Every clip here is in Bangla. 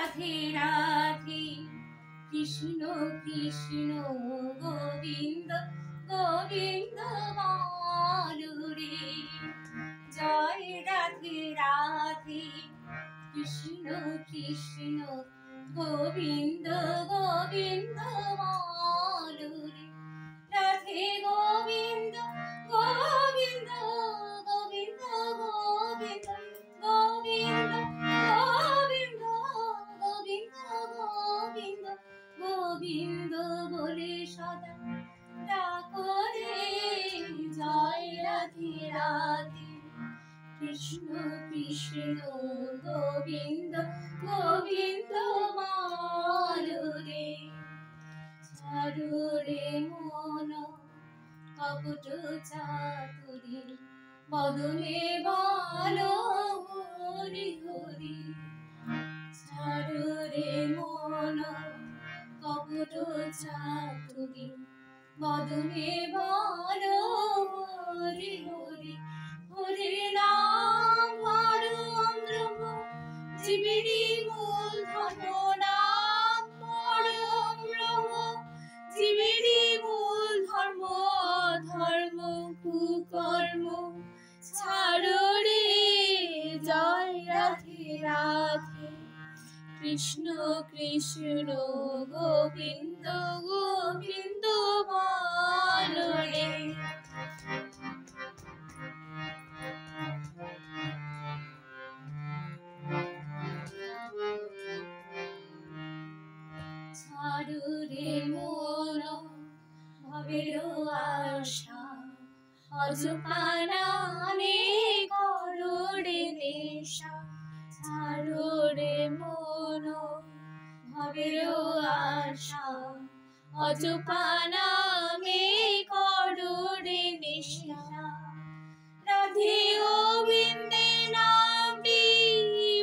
রাধে রাধে কৃষ্ণ কৃষ্ণ গোবিন্দ গোবিন্দ বলরে জয় রাধে রাধে কৃষ্ণ কৃষ্ণ গোবিন্দ গোবিন্দ বলরে রাধে গোবিন্দ গোবিন্দ গোবিন্দ গোবিন্দ গোবিন্দ গোবিন্দ গোবিন্দ গোবিন্দ গোবিন্দ বলে সদা ডাকো রে জয় রাধে রাধে কৃষ্ণ কৃষ্ণ গোবিন্দ গোবিন্দ বলরে ছাড়ো রে মন কপট চাতুরী বদনে বলো হরি হরি ছাড়ো রে মন কপট চাতুরী বদনে বলো হরি হরি হরি নাম পরম ব্রহ্ম জীবেরই মূল ধর্ম নাম পরম ব্রহ্ম জীবেরই মূল ধর্ম ধর্ম কুকর্ম ছাড়ো রে জয় রাধে রাধে কৃষ্ণ কৃষ্ণ গোবিন্দ গোবিন্দ বলরে ছাড়ো রে মন ভবের আশা অজপানানে করো রে নেশা ছাড়ো রে মন ভবের আশা অজপানামে করো রে নেশা রাধে গোবিন্দে নামটি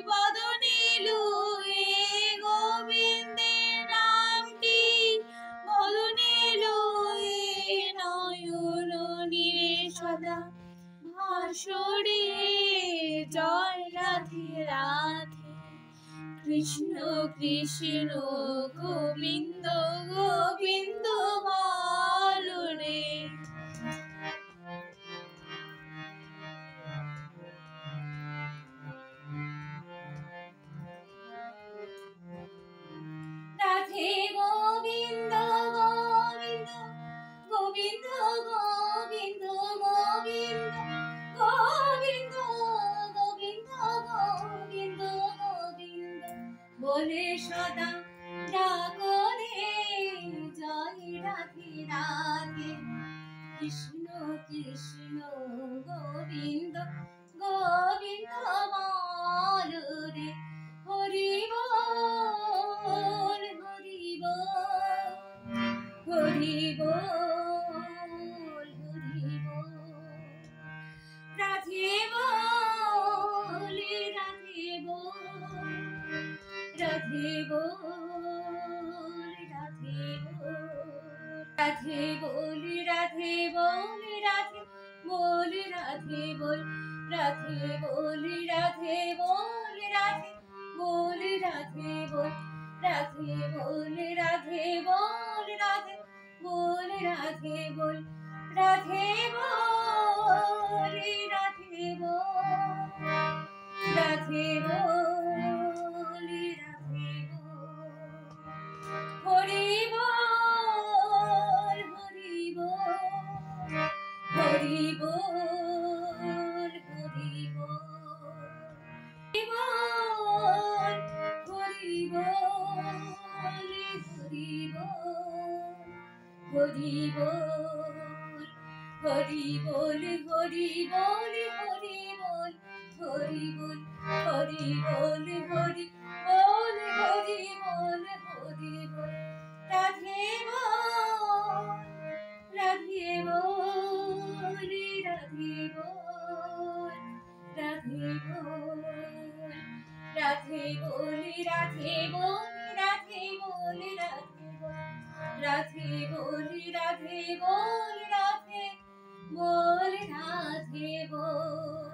বদনে লয়ে গোবিন্দে নামটি বদনে লয়ে নয়ন নীরে সদা ভাসরে জয় রাধে রাধে কৃষ্ণ কৃষ্ণ গোবিন্দ গোবিন্দ বলরে রাধে গোবিন্দ গোবিন্দ গোবিন্দ গোবিন্দ গোবিন্দ গোবিন্দ গোবিন্দ গোবিন্দ গোবিন্দ বলে সদা ডাকো রে জয় রাধে রাধে কৃষ্ণ কৃষ্ণ গোবিন্দ গোবিন্দ বলরে হরি বল হরি বল হরি বল হরি বল রাধে বল রাধে বল রাধে বল রাধে বল রাধে বল রাধে বল রাধে বল রাধে বল রাধে বল রাধে বল রাধে বল রাধে বল রাধে বল রাধে বল রাধে বল রাধে বল রাধে বল রাধে বল রাধে বল হরি বল হরি বল হরি বল হরি বল হরি বল হরি বল হরি বল হরি বল হরি বল হরি বল হরি বল হরি বল হরি বল হরি বল হরি বল রাধে বল রাধে বল রাধে বল রাধে বল রাধে বল রাধে বল রাধে বল রাধে বল রাধে বল রাধে বল রাধে বল